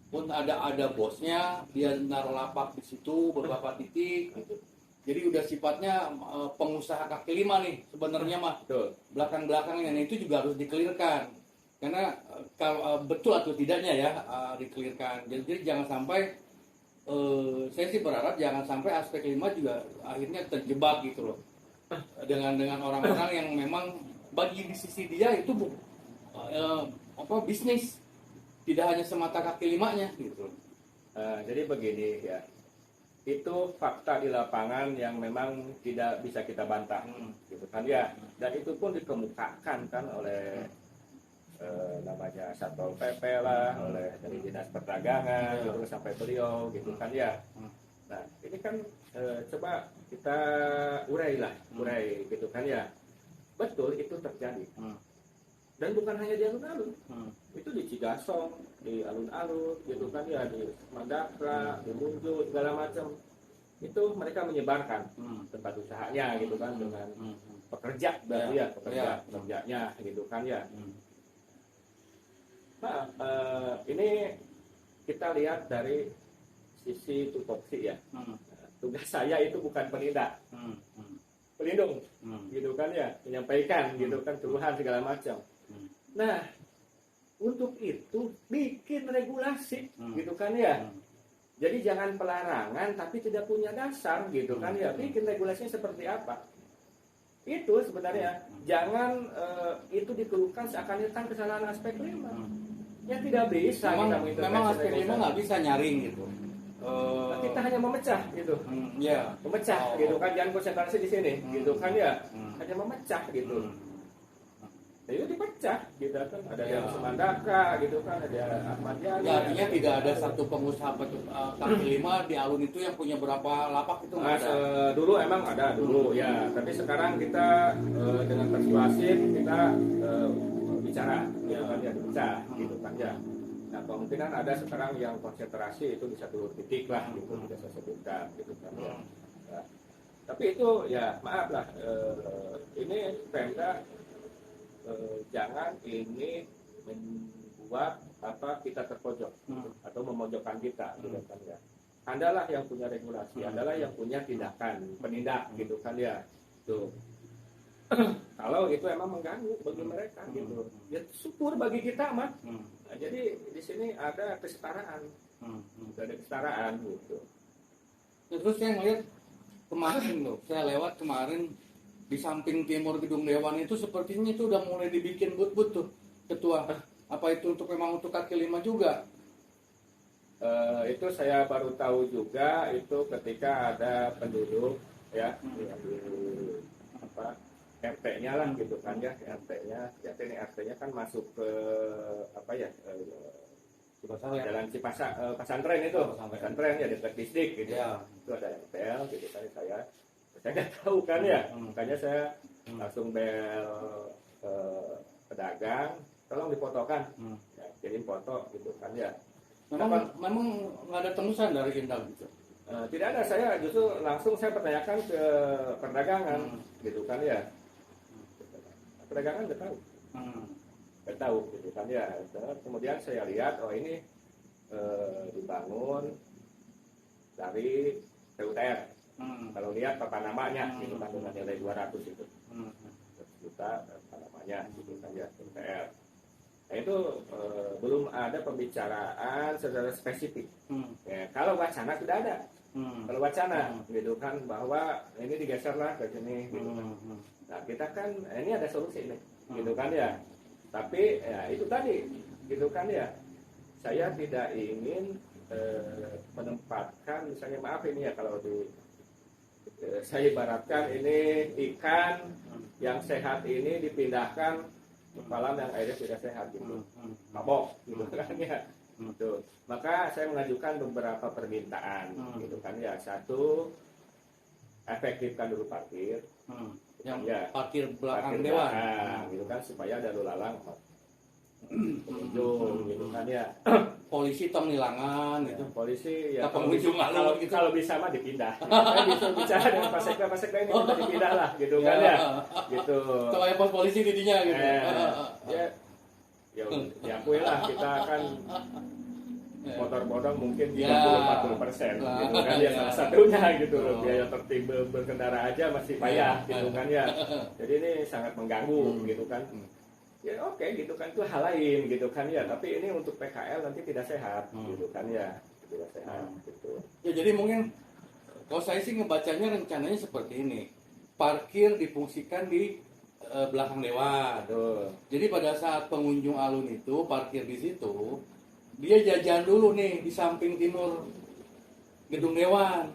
pun ada bosnya, dia naruh lapak di situ beberapa titik. Jadi udah sifatnya pengusaha kaki lima nih sebenarnya mah. Belakang-belakangnya, nah, itu juga harus dikelirkan. Karena kalau betul atau tidaknya ya dikelirkan. Jadi jangan sampai saya sih berharap jangan sampai aspek lima juga akhirnya terjebak gitu loh. Dengan orang-orang yang memang bagi di sisi dia itu bisnis, tidak hanya semata kaki limanya gitu. Jadi begini ya, itu fakta di lapangan yang memang tidak bisa kita bantah gitu kan ya, dan itu pun dikemukakan kan oleh namanya Satpol PP lah, oleh dari Dinas Perdagangan gitu sampai beliau gitu kan ya. Nah ini kan coba kita urai gitu kan ya. Betul itu terjadi. Dan bukan hanya di alun-alun. Itu di Cigasong, di alun-alun gitu kan ya, di Mandakra, di Munjul segala macam. Itu mereka menyebarkan tempat usahanya gitu kan dengan pekerja berarti ya, pekerjanya gitu kan ya. Nah, ini kita lihat dari sisi tupoksi ya. Tugas saya itu bukan penindak, pelindung, gitu kan ya, menyampaikan gitu kan keluhan segala macam. Nah, untuk itu bikin regulasi, gitu kan ya. Jadi jangan pelarangan tapi tidak punya dasar, gitu kan ya. Bikin regulasinya seperti apa? Itu sebenarnya jangan itu dikeluhkan seakan-akan kesalahan aspek 5. Ya tidak bisa. Memang aspek 5 nggak bisa nyaring gitu. Kita hanya memecah gitu, memecah gitu kan, jangan konsentrasi di sini, gitu kan ya, hanya memecah gitu. Nah, itu dipecah gitu kan, ada yang Semandaka gitu kan, ada Ahmad Yani. Ya, artinya tidak ada satu pengusaha kaki lima di alun itu yang punya berapa lapak itu nggak ada. Dulu emang ada dulu ya, tapi sekarang kita dengan persuasif kita bicara, gitu kan ya, dipecah, gitu kan ya. Nah, kemungkinan ada sekarang yang konsentrasi itu di satu titik lah, gitu, tidak saya sebutkan, gitu kan ya. Nah, tapi itu ya maaf lah, ini Pemda jangan ini membuat apa kita terpojok atau memojokkan kita, gitu kan ya. Andalah yang punya regulasi, andalah yang punya tindakan penindak, gitu kan ya. Tuh. Kalau itu emang mengganggu bagi mereka gitu, ya syukur bagi kita mah. Nah, jadi di sini ada kesetaraan, ada kesetaraan gitu. Terus saya ngeliat kemarin loh, saya lewat kemarin di samping timur gedung Dewan itu sepertinya itu udah mulai dibikin but-but tuh ketua. Apa itu memang untuk kaki lima juga? Itu saya baru tahu juga itu ketika ada penduduk ya RT-nya lah gitu kan ya, RT-nya, jadi ini RT-nya kan masuk ke apa ya, jalan Pasantren itu, Pasantren ya dekat distrik gitu ya. Itu ada RTL gitu kan, saya nggak tahu kan ya, makanya saya langsung bel pedagang, tolong difotokan, ya, kirim foto gitu kan ya. Memang nggak ada tembusan dari Indal gitu. Tidak ada, saya justru langsung saya pertanyakan ke perdagangan gitu kan ya. Perdagangan nggak tahu. nggak tahu gitu kan ya. Kemudian saya lihat oh ini dibangun dari PUTR. Kalau lihat papa namanya gitu kan dengan nilai 200 itu 100 juta apa namanya gitu kan ya PUTR. Nah itu belum ada pembicaraan secara spesifik. Ya, kalau wacana sudah ada. Kalau wacana gitu kan bahwa ini digeser lah ke sini gitu kan. Nah kita kan ini ada solusi nih gitu kan ya. Tapi ya itu tadi gitu kan ya. Saya tidak ingin menempatkan misalnya maaf ini ya kalau saya ibaratkan ini ikan yang sehat ini dipindahkan ke kolam yang airnya tidak sehat gitu, mabok gitu kan ya. Gitu. Maka saya mengajukan beberapa permintaan gitu kan ya. Satu, efektifkan dulu parkir yang ya, parkir belakang parkir dewan belakang, gitu kan supaya ada lalu lalang pengunjung gitu kan ya. polisi tong nilangan Ya, gitu polisi ya Ke pengunjung kalau, lalu gitu. kalau bisa mah dipindah. Saya bisa bicara dengan Pak Sekda ini minta dipindah lah gitu kan ya. Gitu. supaya pos polisi didinya gitu Ya diakui lah kita kan motor bodong mungkin Ya. 30-40% gitu kan ya, salah satunya gitu loh. Biaya tertib berkendara aja masih payah gitu kan ya. Jadi ini sangat mengganggu gitu kan. Ya oke gitu kan, itu hal lain gitu kan ya. Tapi ini untuk PKL nanti tidak sehat gitu kan ya, tidak sehat gitu. ya. Jadi mungkin kalau saya sih ngebacanya rencananya seperti ini, parkir difungsikan di belakang dewan. Betul. Jadi pada saat pengunjung alun itu parkir di situ, dia jajan dulu nih di samping timur gedung dewan,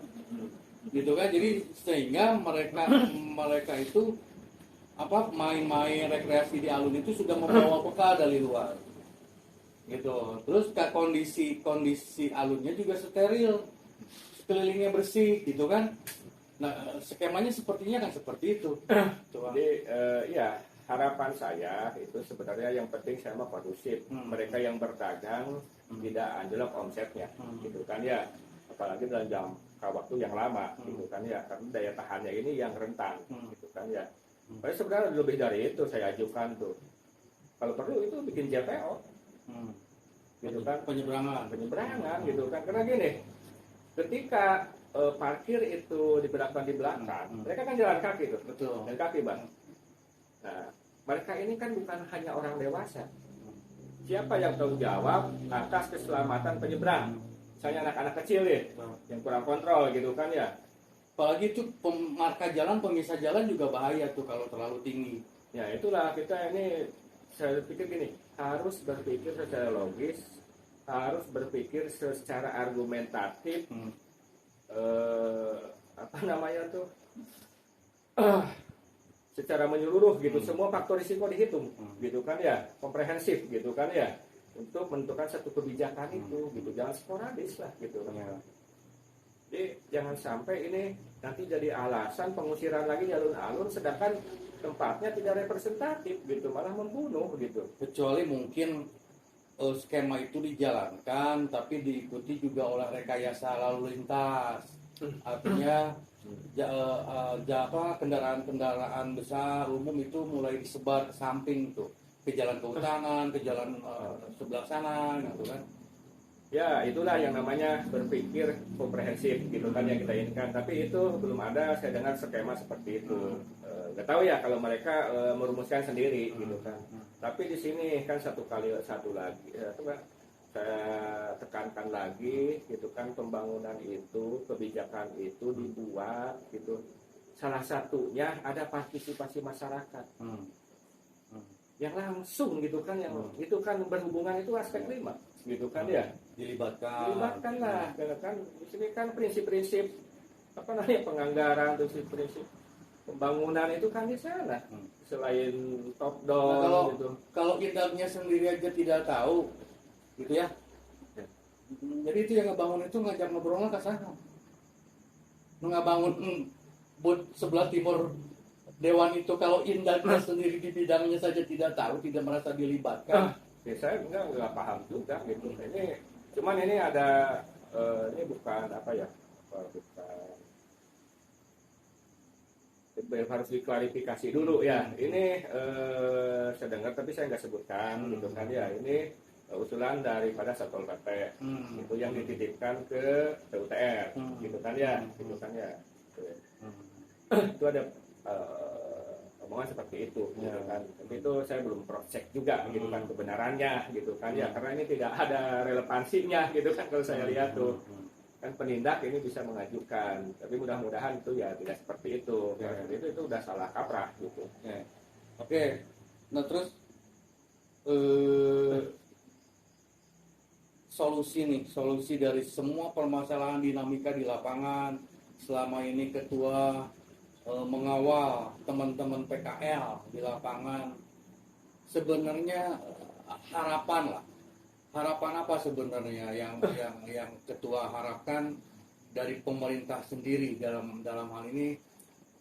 gitu kan. Jadi sehingga mereka itu main-main rekreasi di alun itu sudah membawa bekal dari luar, gitu. Terus kondisi alunnya juga steril, sekelilingnya bersih, gitu kan. Nah skemanya sepertinya kan seperti itu. Jadi ya harapan saya itu sebenarnya yang penting saya mau kondusif. Mereka yang berdagang tidak anjlok omsetnya, gitu kan ya. Apalagi dalam jangka waktu yang lama, gitu kan ya. Karena daya tahannya ini yang rentan, gitu kan ya. Tapi sebenarnya lebih dari itu saya ajukan tuh. Kalau perlu itu bikin JPO, gitu kan. Penyeberangan Gitu kan. Karena gini, ketika parkir itu diberlakukan di belakang, mereka kan jalan kaki tuh, betul. jalan kaki bang. Nah, mereka ini kan bukan hanya orang dewasa. Siapa yang tanggung jawab atas keselamatan penyeberang? Misalnya anak-anak kecil nih, yang kurang kontrol gitu kan ya. Apalagi itu marka jalan, pemisah jalan juga bahaya tuh kalau terlalu tinggi. Ya itulah kita ini, saya pikir gini, harus berpikir secara logis, harus berpikir secara argumentatif, apa namanya tuh, secara menyeluruh gitu, semua faktor risiko dihitung, gitu kan ya, komprehensif gitu kan ya, untuk menentukan satu kebijakan itu, gitu, jangan sporadis lah gitu. Jadi jangan sampai ini nanti jadi alasan pengusiran lagi di alun-alun, sedangkan tempatnya tidak representatif gitu, malah membunuh gitu. Kecuali mungkin skema itu dijalankan tapi diikuti juga oleh rekayasa lalu lintas. Artinya kendaraan-kendaraan besar umum itu mulai disebar ke samping tuh, ke jalan kehutanan, ke jalan sebelah sana gitu kan. Ya itulah yang namanya berpikir komprehensif gitu kan yang kita inginkan. Tapi itu belum ada saya dengar skema seperti itu. Nggak tahu ya kalau mereka merumuskan sendiri gitu kan. Tapi di sini kan satu lagi saya tekankan lagi gitu kan, pembangunan itu, kebijakan itu dibuat gitu. Salah satunya ada partisipasi masyarakat. Yang langsung gitu kan, yang itu kan berhubungan itu aspek 5 gitu kan ya, dilibatkan lah kan. Di sini kan prinsip-prinsip apa namanya penganggaran, prinsip pembangunan itu kan di sana, selain top down gitu. Kalau indahnya sendiri aja tidak tahu gitu ya. Jadi itu yang ngebangun itu ngajak ngobrolnya ke sana, ngebangun sebelah timur dewan itu. Kalau indahnya sendiri di bidangnya saja tidak tahu, tidak merasa dilibatkan. Ya saya nggak paham juga gitu. Ini cuman ini ada ini bukan apa ya, bukan harus diklarifikasi dulu ya. Ini saya dengar tapi saya nggak sebutkan gitu kan ya. Ini usulan daripada Satpol PP itu yang dititipkan ke PUTR gitu kan ya, gitu kan ya. Itu ada omongan seperti itu gitu kan. Tapi itu saya belum cross check juga gitu kan kebenarannya gitu kan ya, karena ini tidak ada relevansinya gitu kan kalau saya lihat tuh. Kan penindak ini bisa mengajukan, tapi mudah-mudahan itu ya tidak seperti itu. Karena itu udah salah kaprah gitu. Oke. Nah terus solusi dari semua permasalahan dinamika di lapangan selama ini ketua mengawal teman-teman PKL di lapangan, sebenarnya harapan apa sebenarnya yang ketua harapkan dari pemerintah sendiri dalam hal ini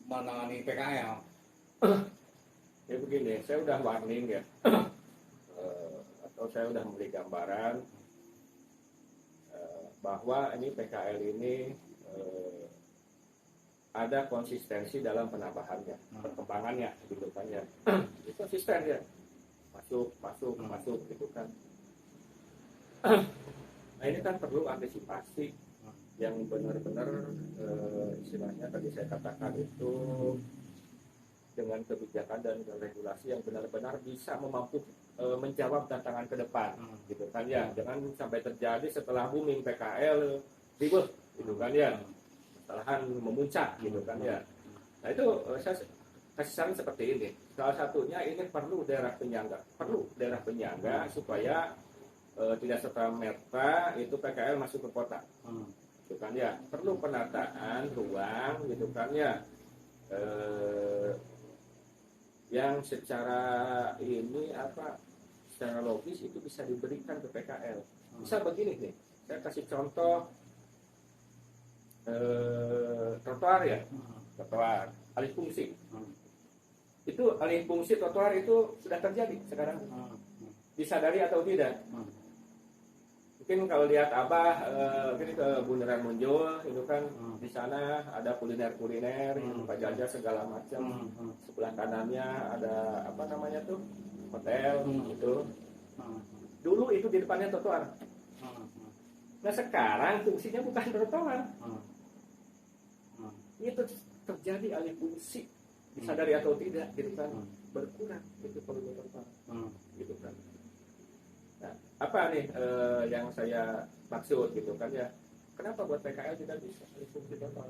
menangani PKL? Ya begini, saya udah warning ya, atau saya udah memberi gambaran bahwa ini PKL ini ada konsistensi dalam penambahannya, perkembangannya gitu kan ya. Itu konsisten ya, masuk gitu kan. Nah ini kan perlu antisipasi yang benar-benar istilahnya tadi saya katakan itu dengan kebijakan dan regulasi yang benar-benar bisa mampu menjawab tantangan ke depan gitu kan ya. Jangan sampai terjadi setelah booming PKL ribut gitu kan ya, kesalahan memuncak gitu kan ya. Nah itu saya kasih saran seperti ini. Salah satunya ini perlu daerah penyangga supaya tidak serta-merta itu PKL masuk ke kota gitu kan ya. Perlu penataan ruang gitu kan ya, yang secara secara logis itu bisa diberikan ke PKL. Bisa begini nih, saya kasih contoh trotoar ya, trotoar alih fungsi. Itu alih fungsi trotoar itu sudah terjadi sekarang, disadari atau tidak? Mungkin kalau lihat Abah, mungkin ke Bundaran Muncul itu kan di sana ada kuliner Pak Jaja segala macam. Sebelah kanannya ada apa namanya tuh, hotel gitu. Dulu itu di depannya trotoar. Nah sekarang fungsinya bukan trotoar. Itu terjadi alih fungsi, disadari atau tidak gitu kan, berkurang itu volume trotoar gitu kan. Nah, apa nih yang saya maksud gitu kan ya? Kenapa buat PKL tidak bisa fungsi total?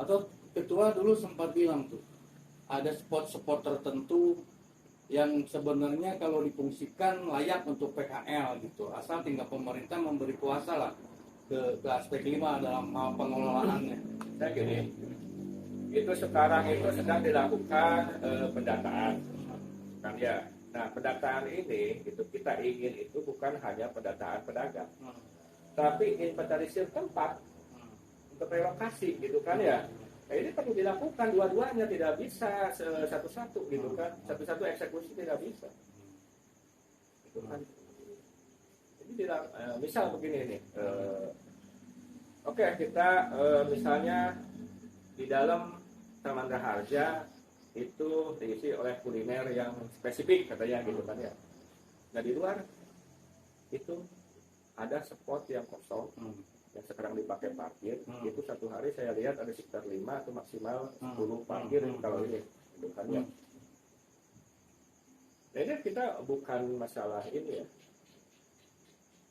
Atau ketua dulu sempat bilang tuh ada spot-spot tertentu yang sebenarnya kalau difungsikan layak untuk PKL gitu, asal tinggal pemerintah memberi kuasa lah ke aspek 5 dalam hal pengelolaannya. Saya gini, itu sekarang itu sedang dilakukan pendataan kan ya. Nah, pendataan ini itu kita ingin itu bukan hanya pendataan pedagang, tapi inventarisir tempat untuk relokasi gitu kan ya. Nah, ini perlu dilakukan dua-duanya, tidak bisa satu-satu gitu kan, satu-satu eksekusi tidak bisa. Gitu kan. Jadi misal begini nih, oke, kita misalnya di dalam Taman Raharja itu diisi oleh kuliner yang spesifik katanya gitu kan ya. Nah di luar itu ada spot yang kosong yang sekarang dipakai parkir, itu satu hari saya lihat ada sekitar 5 atau maksimal 10 parkir kalau ini gitu kan ya. Nah ini kita bukan masalah ini ya,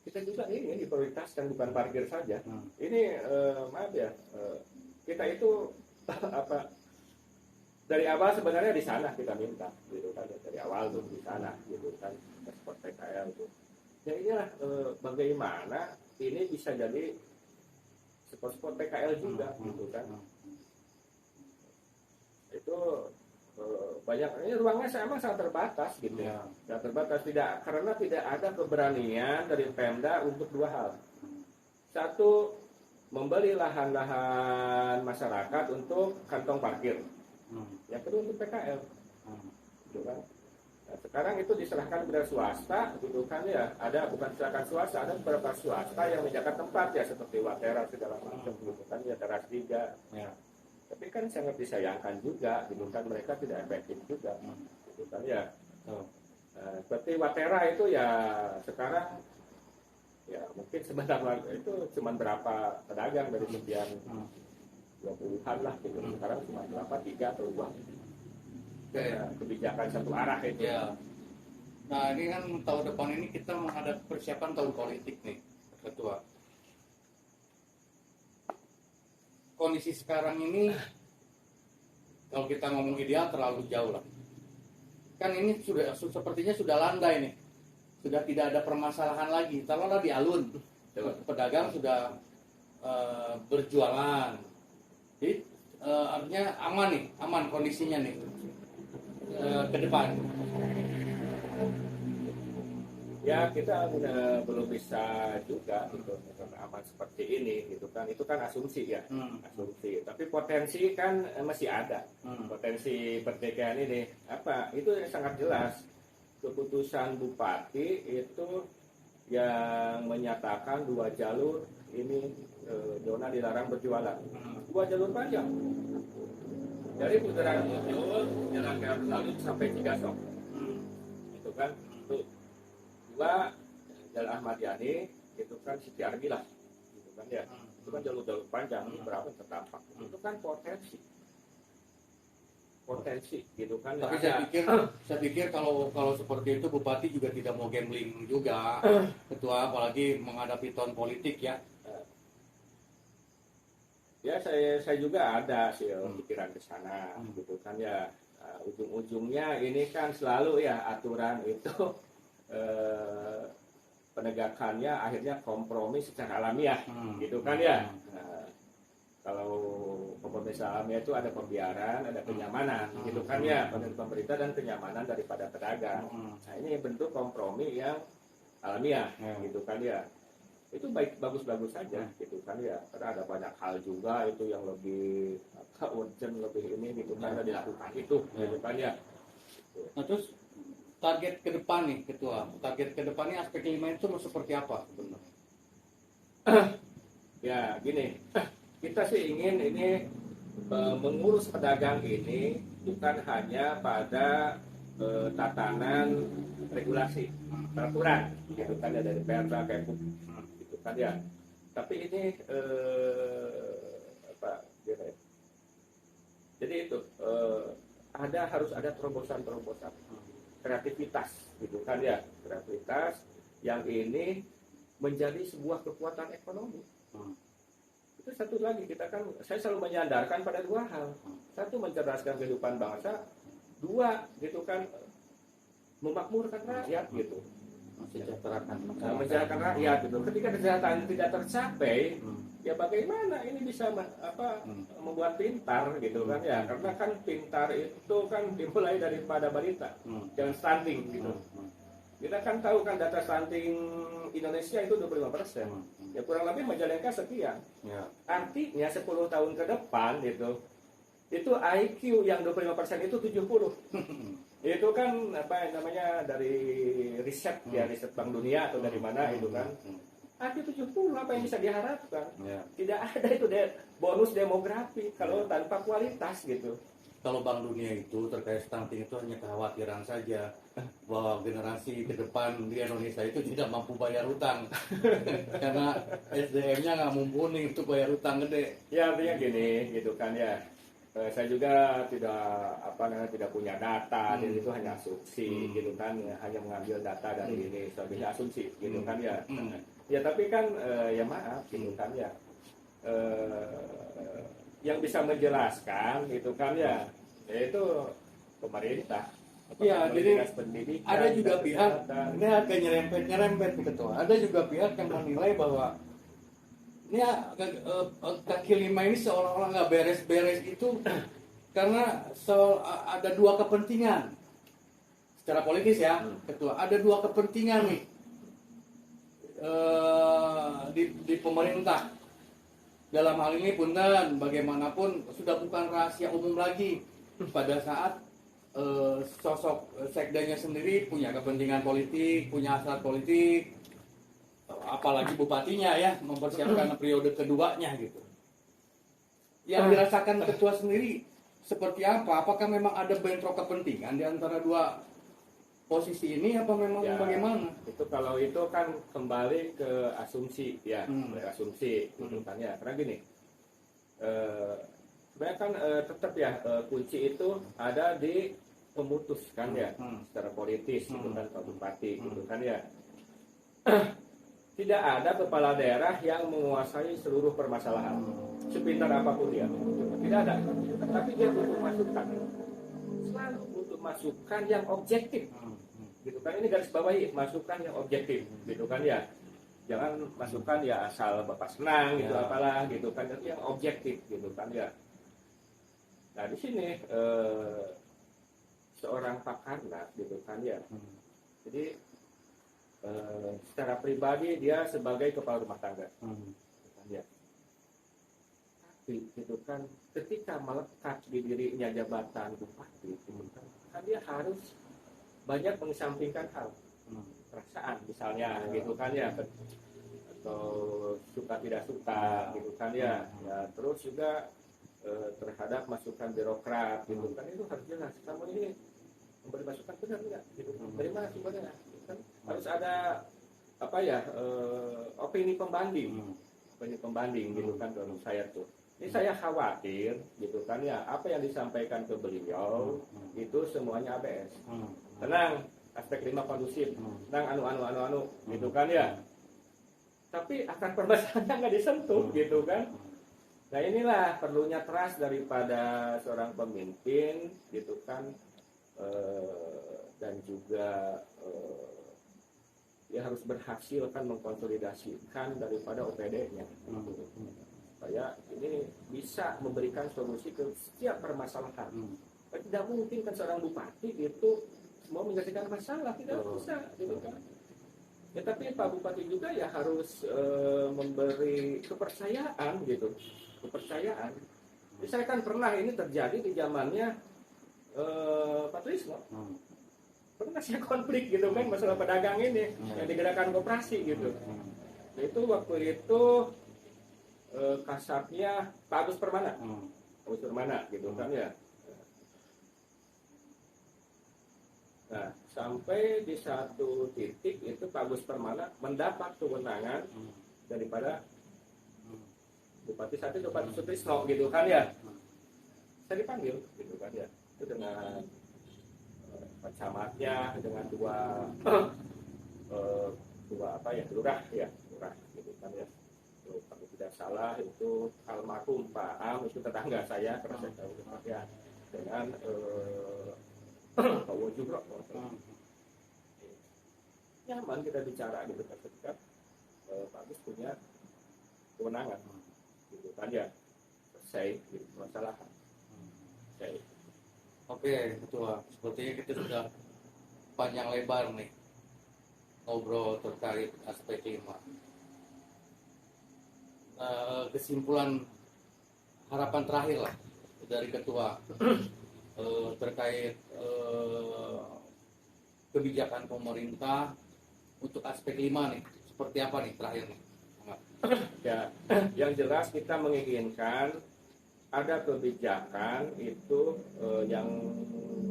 kita juga ini diprioritaskan bukan parkir saja. Ini maaf ya, kita itu dari awal sebenarnya di sana kita minta gitu kan, dari awal tuh di sana gitu kan, spot PKL itu. Ya inilah bagaimana ini bisa jadi spot PKL juga gitu kan. Itu banyak, ini ruangnya emang sangat terbatas gitu ya. Sangat terbatas, karena tidak ada keberanian dari Pemda untuk dua hal. Satu, membeli lahan-lahan masyarakat untuk kantong parkir. Yang kedua untuk PKL, gitu kan. Nah, sekarang itu diserahkan kepada swasta, gitu kan ya. Ada bukan diserahkan swasta, ada beberapa swasta yang menjaga tempat ya seperti Watera segala macam, gitu kan ya, Teras 3. Ya. Tapi kan sangat disayangkan juga, gitu kan, mereka tidak efektif juga, gitu kan ya. Seperti Watera itu ya sekarang ya mungkin sebentar itu cuma berapa pedagang dari sekian 20-an lah gitu. Sekarang cuma berapa, 3 atau 2. Kebijakan satu arah itu. Ya. Nah ini kan tahun depan ini kita menghadapi persiapan tahun politik nih, Ketua. Kondisi sekarang ini, kalau kita ngomong ideal terlalu jauh lah. Kan ini sudah sepertinya sudah landai nih, sudah tidak ada permasalahan lagi. Taruhlah di alun, pedagang sudah berjualan, jadi artinya aman nih, aman kondisinya nih ke depan. Ya kita belum bisa juga gitu aman seperti ini gitu kan, itu kan asumsi ya, asumsi, tapi potensi kan masih ada. Potensi pertikaian ini apa itu sangat jelas. Keputusan bupati itu yang menyatakan 2 jalur ini zona dilarang berjualan, 2 jalur panjang dari Bundaran Muncul Jalan Gatot Salut sampai Cigasok, itu kan itu 2 Jalan Ahmad Yani, itu kan Siti Arbi lah, gitu kan ya. Itu kan jalur-jalur panjang, berapa terdampak. Itu kan potensi, gitu kan. Tapi saya pikir kalau seperti itu Bupati juga tidak mau gambling juga, Ketua, apalagi menghadapi tahun politik ya. Ya saya juga ada sih pikiran ke sana, gitu kan ya. Ujung-ujungnya ini kan selalu ya aturan itu. Penegakannya akhirnya kompromi secara alamiah, gitu kan ya. Kalau kompromi secara alamiah itu ada pembiaran, ada kenyamanan, gitu kan ya, dari pemerintah dan kenyamanan daripada pedagang. Nah ini bentuk kompromi yang alamiah, gitu kan ya. Itu bagus-bagus saja, gitu kan ya. Karena ada banyak hal juga itu yang lebih urgent, lebih ini, gitu kan, dilakukan itu, gitu kan ya. Nah terus target ke depan nih Ketua, target ke depannya aspek 5 itu mau seperti apa sebenarnya? Ya gini, kita sih ingin ini mengurus pedagang ini bukan hanya pada tatanan regulasi, peraturan, gitu kan ya, dari Perda Kempu, gitu kan ya. Tapi ini jadi itu harus ada terobosan-terobosan, kreativitas, gitu kan ya, kreativitas yang ini menjadi sebuah kekuatan ekonomi. Itu satu lagi, saya selalu menyandarkan pada 2 hal. Satu, mencerdaskan kehidupan bangsa. 2, gitu kan, memakmurkan rakyat, gitu. Mensejahterakan rakyat, gitu. Ketika kesejahteraan tidak tercapai, ya bagaimana ini bisa membuat pintar, gitu kan ya. Karena kan pintar itu kan dimulai daripada balita, jangan stunting, gitu. Kita kan tahu kan data stunting Indonesia itu 25%. Ya kurang lebih Majalengka sekian. Artinya 10 tahun ke depan itu IQ yang 25% itu 70. Itu kan apa namanya dari riset ya, riset Bank Dunia atau dari mana itu kan. IQ 70 apa yang bisa diharapkan? Tidak ada itu bonus demografi kalau tanpa kualitas, gitu. Kalau Bank Dunia itu terkait stunting itu hanya kekhawatiran saja bahwa generasi ke depan di Indonesia itu tidak mampu bayar hutang karena SDM-nya nggak mumpuni untuk bayar hutang gede. Ya artinya gini, gitu kan ya. Saya juga tidak punya data, jadi itu hanya asumsi, gitu kan, hanya mengambil data dari ini sebagai asumsi, gitu kan ya. Ya tapi kan ya maaf, gitu kan ya. Yang bisa menjelaskan, gitu kan ya, yaitu pemerintah. Ya, jadi ada juga pihak, ini agak nyerempet Ketua. Ada juga pihak yang menilai bahwa ini kaki 5 ini seolah-olah nggak beres-beres itu karena ada 2 kepentingan secara politis ya, Ketua. Ada 2 kepentingan nih di pemerintah. Dalam hal ini punten, bagaimanapun sudah bukan rahasia umum lagi pada saat sosok sekdanya sendiri punya kepentingan politik, punya hasrat politik, apalagi bupatinya ya mempersiapkan periode keduanya gitu. Yang dirasakan ketua sendiri seperti apa? Apakah memang ada bentrok kepentingan di antara dua posisi ini, apa memang Ya, bagaimana? itu kalau itu kan kembali ke asumsi ya, asumsi gitu kan ya. Karena gini, sebenarnya kan tetap ya kunci itu ada di pemutus kan ya, secara politis gitu kan, Pak Bupati gitu kan ya. Tidak ada kepala daerah yang menguasai seluruh permasalahan, sepintar apapun dia. Tidak ada. Tapi dia butuh masukan. Selalu butuh masukan yang objektif. Gitu kan, ini garis bawahi, masukan yang objektif. Gitu kan ya. Jangan masukan ya asal Bapak senang gitu apalah gitu kan, itu yang objektif gitu kan ya. Nah, di sini seorang pakarna gitu kan ya. Jadi secara pribadi dia sebagai kepala rumah tangga, ya. Tapi gitu kan, ketika melekat di dirinya jabatan bupati, gitu kan dia harus banyak mengesampingkan hal, perasaan misalnya, gitu kan ya, atau suka tidak suka, gitu kan ya, ya terus juga terhadap masukan birokrat, gitu kan itu harus jelas. Kamu ini memberi masukan benar enggak, gitu, dari mana sumbernya? Kan harus ada apa ya opini pembanding gitu kan kalau saya tuh. Ini saya khawatir gitu kan ya, apa yang disampaikan ke beliau itu semuanya ABS. Tenang, aspek 5 kondusif, tenang anu gitu kan ya. Tapi akar permasalahannya nggak disentuh gitu kan. Nah inilah perlunya trust daripada seorang pemimpin gitu kan, dan juga dia harus berhasil kan mengkonsolidasikan daripada OPD-nya supaya ini bisa memberikan solusi ke setiap permasalahan. Tidak mungkin kan seorang bupati itu mau menyelesaikan masalah, tidak bisa gitu kan. Ya tapi Pak Bupati juga ya harus memberi kepercayaan gitu, kepercayaan. Saya kan pernah ini terjadi di zamannya Pak Trisno. Pernah saya konflik gitu kan masalah pedagang ini yang digerakkan koperasi gitu. Nah, itu waktu itu kasatnya Pak Agus Permana, Agus Permana gitu kan ya. Nah sampai di satu titik itu Pak Agus Permana mendapat kewenangan daripada Bupati saat itu Pak Sutrisno gitu kan ya. Saya dipanggil gitu kan ya, itu dengan camatnya, dengan dua apa ya, lurah gitu kan ya. Kalau tidak salah itu almarhum Pak Am, itu tetangga saya karena saya tahu ya, dengan Pak Wojubro. Nyaman kita bicara gitu kan, ketika Pak Agus punya kewenangan gitu kan ya, selesai gitu, masalah selesai. Oke, Ketua. Sepertinya kita sudah panjang lebar nih ngobrol terkait aspek 5. Kesimpulan harapan terakhir lah dari Ketua terkait kebijakan pemerintah untuk aspek 5 nih. Seperti apa nih terakhir nih? Ya, yang jelas kita menginginkan ada kebijakan itu yang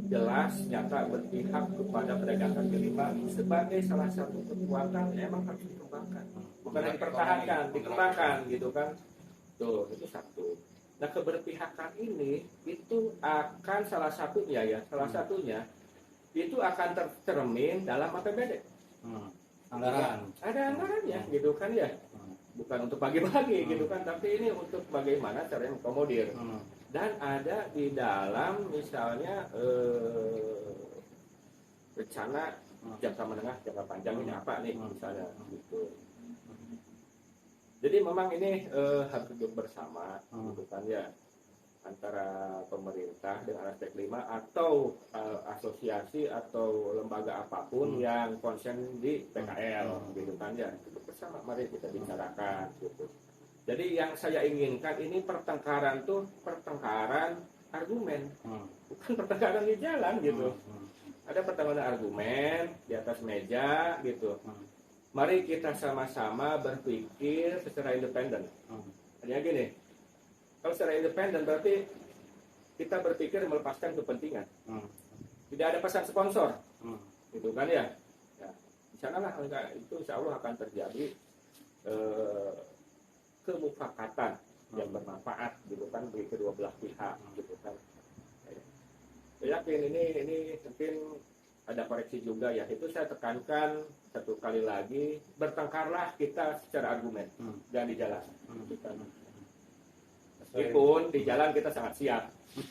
jelas nyata berpihak kepada pedagang kaki lima sebagai salah satu kekuatan yang emang harus dikembangkan, bukan dipertahankan, dikembangkan gitu kan. Tuh itu satu. Nah keberpihakan ini itu akan salah satunya itu akan tercermin dalam APBD. Anggaran. Ada anggarannya gitu kan ya. Bukan untuk bagi-bagi gitu kan, tapi ini untuk bagaimana caranya mengakomodir. Dan ada di dalam misalnya rencana jangka menengah, jangka panjang ini apa nih misalnya gitu. Jadi memang ini harus duduk bersama gitu kan ya, antara pemerintah dengan aspek 5 atau asosiasi atau lembaga apapun yang konsen di PKL gitu kan ya, duduk bersama, mari kita bicarakan gitu. Jadi yang saya inginkan ini pertengkaran argumen, bukan pertengkaran di jalan gitu. Ada pertengkaran argumen di atas meja gitu. Mari kita sama-sama berpikir secara independen. Hanya gini, Kalau secara independen berarti kita berpikir melepaskan kepentingan. Tidak ada pesan sponsor, gitu kan ya. Ya, di sanalah itu insya Allah akan terjadi kemufakatan yang bermanfaat, gitu kan, bagi kedua belah pihak, gitu kan. Saya yakin ini mungkin ada koreksi juga ya. Itu saya tekankan satu kali lagi, bertengkarlah kita secara argumen dan di jalan. Meskipun di jalan kita sangat siap,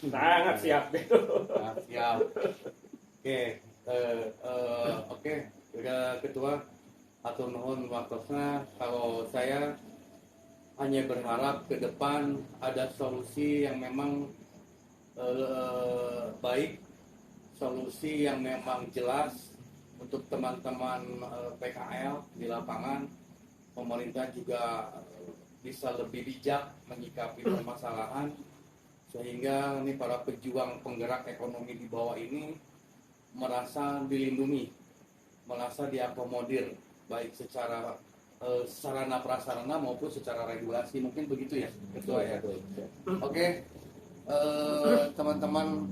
sangat siap gitu. Sangat siap. Oke, udah ketua atau nuhun waktosna. Kalau saya hanya berharap ke depan ada solusi yang memang baik, solusi yang memang jelas untuk teman-teman PKL di lapangan. Pemerintah juga bisa lebih bijak menyikapi permasalahan sehingga ini para pejuang penggerak ekonomi di bawah ini merasa dilindungi, merasa diakomodir baik secara sarana prasarana maupun secara regulasi, mungkin begitu ya ketua ya. Oke, teman-teman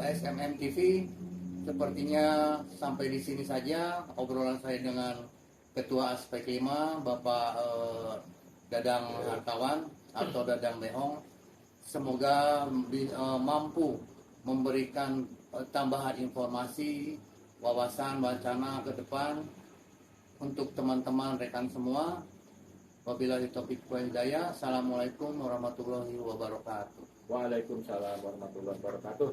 SMM TV, sepertinya sampai di sini saja obrolan saya dengan Ketua Aspek 5 Bapak Dadang Hartawan atau Dadang Lehong. Semoga mampu memberikan tambahan informasi, wawasan, wacana ke depan untuk teman-teman rekan semua. Wabillahi taufiq wal hidayah. Assalamualaikum warahmatullahi wabarakatuh. Waalaikumsalam warahmatullahi wabarakatuh.